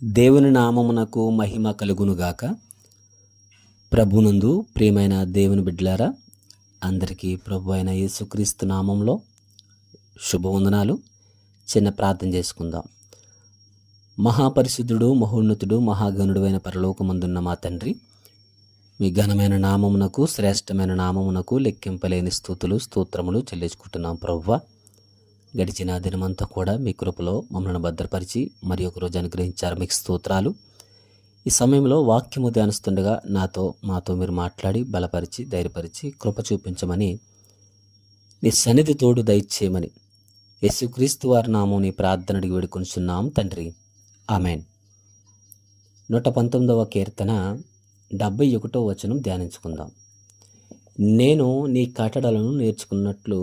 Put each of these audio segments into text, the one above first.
దేవుని నామమునకు మహిమ కలుగునుగాక. ప్రభునందు ప్రియమైన దేవుని బిడ్డలారా, అందరికీ ప్రభు అయిన యేసుక్రీస్తు నామంలో శుభవందనాలు. చిన్న ప్రార్థన చేసుకుందాం. మహాపరిశుద్ధుడు, మహోన్నతుడు, మహాగణుడు అయిన పరలోకమందున్న మా తండ్రి, మీ ఘనమైన నామమునకు, శ్రేష్టమైన నామమునకు లెక్కింపలేని స్తుతులు స్తోత్రములు చెల్లించుకుంటున్నాం. ప్రభువా, గడిచిన దినమంతా కూడా మీ కృపలో మమ్మల్ని భద్రపరిచి మరి ఒక రోజు అనుగ్రహించారు. మీకు స్తోత్రాలు. ఈ సమయంలో వాక్యము ధ్యానిస్తుండగా మాతో మీరు మాట్లాడి బలపరిచి ధైర్యపరిచి కృప చూపించమని, నీ సన్నిధి తోడు దయచేయమని యేసుక్రీస్తు వారి నామం నీ ప్రార్థన అడిగి వేడుకొనిచున్నాం తండ్రి, ఆమెన్. 119వ కీర్తన 71వ వచనం ధ్యానించుకుందాం. నేను నీ కట్టడలను నేర్చుకున్నట్లు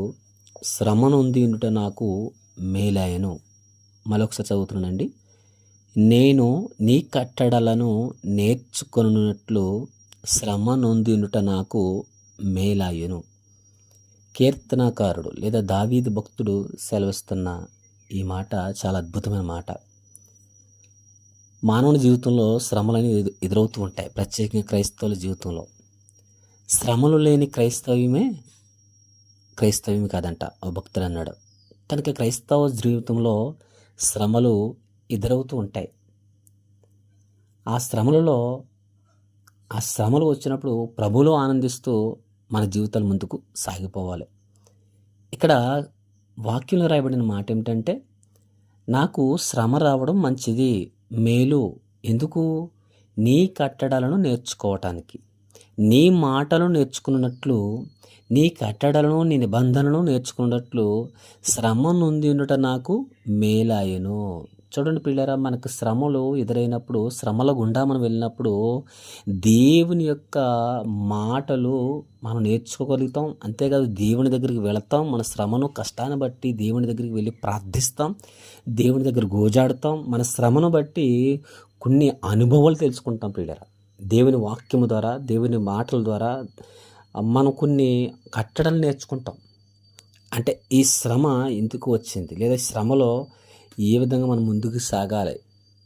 శ్రమ నొందిండుట నాకు మేలాయను. మరొకసారి చదువుతున్నానండి. నేను నీ కట్టడలను నేర్చుకొనున్నట్లు శ్రమ నొందిండుట నాకు మేలాయను. కీర్తనాకారుడు లేదా దావీదు భక్తుడు సెలవిస్తున్న ఈ మాట చాలా అద్భుతమైన మాట. మానవుని జీవితంలో శ్రమలని ఎదురవుతూ ఉంటాయి. ప్రత్యేకంగా క్రైస్తవుల జీవితంలో శ్రమలు లేని క్రైస్తవ్యం కాదంట ఓ భక్తుడు అన్నాడు. కనుక క్రైస్తవ జీవితంలో శ్రమలు ఎదురవుతూ ఉంటాయి. ఆ శ్రమలు వచ్చినప్పుడు ప్రభువులో ఆనందిస్తూ మన జీవితాలు ముందుకు సాగిపోవాలి. ఇక్కడ వాక్యంలో రాయబడిన మాట ఏమిటంటే, నాకు శ్రమ రావడం మంచిది, మేలు. ఎందుకు? నీ కట్టడలను నేర్చుకోవటానికి, నీ మాటలు నేర్చుకున్నట్లు, నీ కట్టడలను నీ నిబంధనలను నేర్చుకున్నట్లు శ్రమ నొందిండుట నాకు మేలాయను. చూడండి పిల్లరా, మనకు శ్రమలు ఎదురైనప్పుడు, శ్రమల గుండా మనం వెళ్ళినప్పుడు దేవుని యొక్క మాటలు మనం నేర్చుకోగలుగుతాం. అంతేకాదు దేవుని దగ్గరికి వెళతాం. మన శ్రమను కష్టాన్ని బట్టి దేవుని దగ్గరికి వెళ్ళి ప్రార్థిస్తాం, దేవుని దగ్గర గోజాడుతాం. మన శ్రమను బట్టి కొన్ని అనుభవాలు తెలుసుకుంటాం పిల్లరా. దేవుని వాక్యము ద్వారా, దేవుని మాటల ద్వారా మనం కొన్ని కట్టడలు నేర్చుకుంటాం. అంటే ఈ శ్రమ ఎందుకు వచ్చింది, లేదా శ్రమలో ఏ విధంగా మనం ముందుకు సాగాలి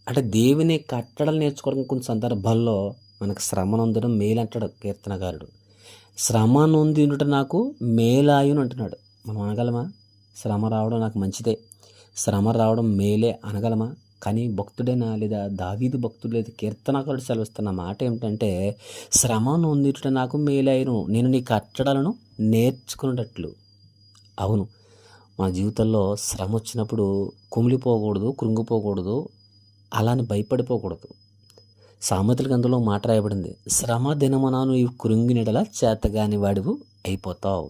అంటే దేవుని కట్టడలు నేర్చుకోవడం. కొన్ని సందర్భాల్లో మనకు శ్రమ నొందడం మేలు అంటాడు కీర్తనకారుడు. శ్రమ నొందిండుట నాకు మేలాయును అంటున్నాడు. మనం అనగలమా? శ్రమ రావడం నాకు మంచిదే, శ్రమ రావడం మేలే అనగలమా? కానీ భక్తుడైనా లేదా దావీదు భక్తుడు లేదా కీర్తనకారుడు సెలవిస్తున్న మాట ఏమిటంటే, శ్రమ నొందిండుట నాకు మేలాయును, నేను నీ కట్టడలను నేర్చుకున్నట్లు. అవును, మన జీవితంలో శ్రమ వచ్చినప్పుడు కుమిలిపోకూడదు, కృంగిపోకూడదు, అలాని భయపడిపోకూడదు. సామెతల గ్రంథంలో మాట రాయబడింది, శ్రమ దినమున నువ్వు కృంగినడల చేతగాని వాడివు అయిపోతావు.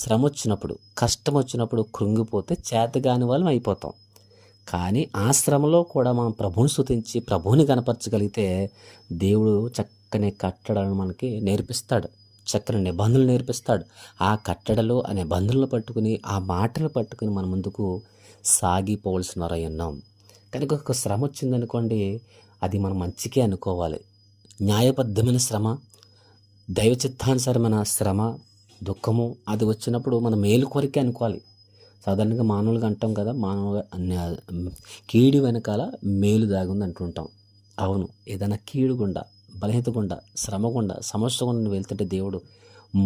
శ్రమ వచ్చినప్పుడు, కష్టం వచ్చినప్పుడు కృంగిపోతే చేతగాని వాళ్ళం అయిపోతాం. కానీ ఆ శ్రమలో కూడా మనం ప్రభువుని స్తుతించి ప్రభువుని కనపరచగలిగితే దేవుడు చక్కని కట్టడలను మనకి నేర్పిస్తాడు, చక్కని నిబంధనలు నేర్పిస్తాడు. ఆ కట్టడలు, ఆ నిబంధనలు పట్టుకుని, ఆ మాటలు పట్టుకుని మన ముందుకు సాగిపోవలసిన వారై ఉన్నాం. కనుక ఒక శ్రమ వచ్చిందనుకోండి, అది మనం మంచికే అనుకోవాలి. న్యాయబద్ధమైన శ్రమ, దైవ చిత్తానుసారమైన శ్రమ, దుఃఖము అది వచ్చినప్పుడు మనం మేలు కొరికే అనుకోవాలి. సాధారణంగా మానవులుగా అంటాం కదా, కీడు వెనకాల మేలు దాగుంది అంటుంటాం. అవును, ఏదైనా కీడు గుండా, బలహీనత గుండా, శ్రమ గుండా, సమస్య గుండా వెళ్తుంటే దేవుడు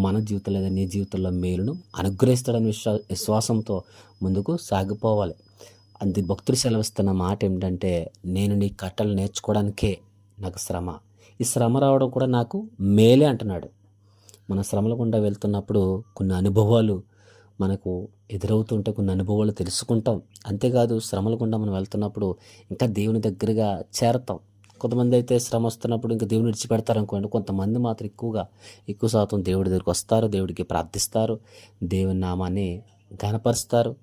మన జీవితంలో లేదా నీ జీవితంలో మేలును అనుగ్రహిస్తాడని విశ్వాసంతో ముందుకు సాగిపోవాలి. అంతే భక్తులు సెలవిస్తున్న మాట ఏమిటంటే, నేను నీ కట్టలు నేర్చుకోవడానికే నాకు శ్రమ, ఈ శ్రమ రావడం కూడా నాకు మేలే అంటున్నాడు. మన శ్రమల గుండా వెళ్తున్నప్పుడు కొన్ని అనుభవాలు మనకు ఎదురవుతుంటే కొన్ని అనుభవాలు తెలుసుకుంటాం. అంతేకాదు శ్రమల గుండా మనం వెళ్తున్నప్పుడు ఇంకా దేవుని దగ్గరగా చేరతాం. కొంతమంది అయితే శ్రమ వస్తున్నప్పుడు ఇంకా దేవుని విడిచిపెడతారు అనుకోండి. కొంతమంది మాత్రం ఎక్కువ శాతం దేవుడి దగ్గరికి వస్తారు, దేవుడికి ప్రార్థిస్తారు, దేవుని నామాన్ని ఘనపరుస్తారు,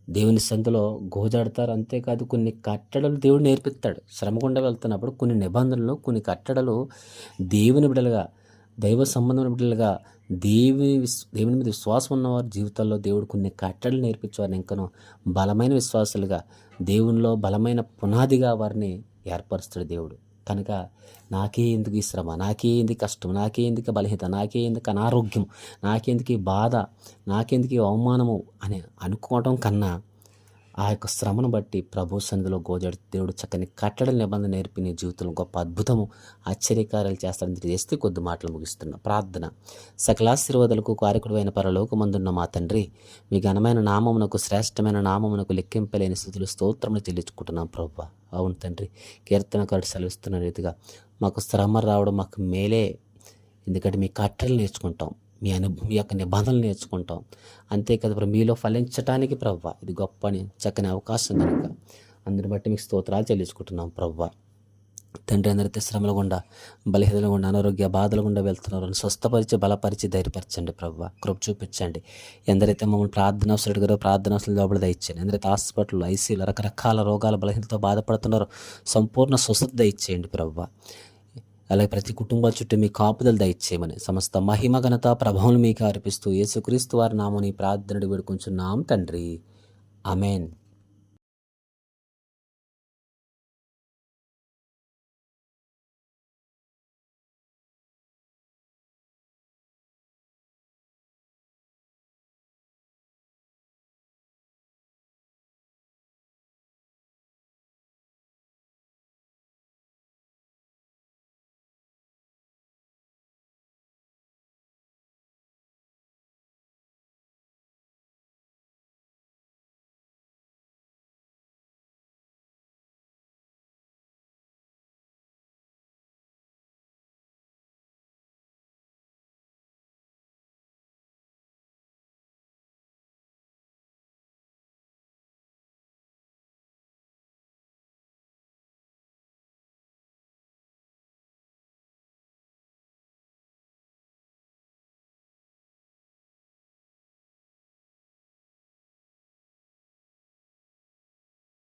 దేవుని సందులో గోజాడతారు. అంతేకాదు కొన్ని కట్టడలు దేవుడు నేర్పిస్తాడు. శ్రమ గుండా వెళ్తున్నప్పుడు కొన్ని నిబంధనలు, కొన్ని కట్టడలు దేవుని బిడ్డలుగా, దైవ సంబంధమైన బిడ్డలుగా, దేవుని మీద విశ్వాసం ఉన్నవారి జీవితాల్లో దేవుడు కొన్ని కట్టడలు నేర్పించేవారిని ఇంకనూ బలమైన విశ్వాసాలుగా, దేవునిలో బలమైన పునాదిగా వారిని ఏర్పరుస్తాడు దేవుడు. కనుక నాకే ఎందుకు ఈ శ్రమ, నాకే ఎందుకు కష్టం, నాకే ఎందుకు బలహీనత, నాకే ఎందుకు అనారోగ్యం, నాకెందుకు ఈ బాధ, నాకెందుకు ఈ అవమానము అని అనుకోవటం కన్నా, ఆ యొక్క శ్రమను బట్టి ప్రభు సన్నిధిలో గోజాడు దేవుడు చక్కని కట్టడల నిబంధన నేర్పి నీ జీవితంలో గొప్ప అద్భుతము ఆశ్చర్యకార్యాలు చేస్తాడని తెలియజేస్తే కొద్ది మాటలు ముగిస్తున్నా. ప్రార్థన. సకలాశీర్వాదాలకు కారకుడు అయిన పరలోకమందున్న మా తండ్రి, మీ ఘనమైన నామమునకు శ్రేష్టమైన నామమునకు లెక్కింపలేని స్థుతులు స్తోత్రములు చెల్లించుకుంటున్నాం ప్రభువా. అవును తండ్రి, కీర్తనకారుడు సెలవిస్తున్న రీతిగా మాకు శ్రమ రావడం మాకు మేలే. ఎందుకంటే మీ కట్టలు నేర్చుకుంటాం, మీ యొక్క నిబంధనలు నేర్చుకుంటాం. అంతేకాదు ప్రభు, మీలో ఫలించటానికి ప్రభువా ఇది గొప్ప చక్కని అవకాశం కనుక అందుని బట్టి మీకు స్తోత్రాలు చెల్లించుకుంటున్నాం ప్రభువా. తండ్రి, అందరితో శ్రమల గుండా, బలహీనల గుండా, అనారోగ్య బాధల గుండా వెళ్తున్నారు, స్వస్థపరిచి బలపరిచి ధైర్యపరచండి ప్రభువా. కృప చూపించండి. ఎందరైతే మమ్మల్ని ప్రార్థన అవసరం అడిగారో ప్రార్థన అవసరం లోపల దయచేయండి. ఎందరైతే హాస్పిటల్, ఐసీయూలు, రకరకాల రోగాల బలహీనతతో బాధపడుతున్నారో సంపూర్ణ స్వస్థత దయచేయండి ప్రభువా. అలాగే ప్రతి కుటుంబం చుట్టూ మీ కాపుదలు దయచేయమని సమస్త మహిమ ఘనత ప్రభావం మీకు అర్పిస్తూ యేసుక్రీస్తు వారి నామని ప్రార్థనడు వేడుకుంటున్నాం తండ్రి. ఆమేన్.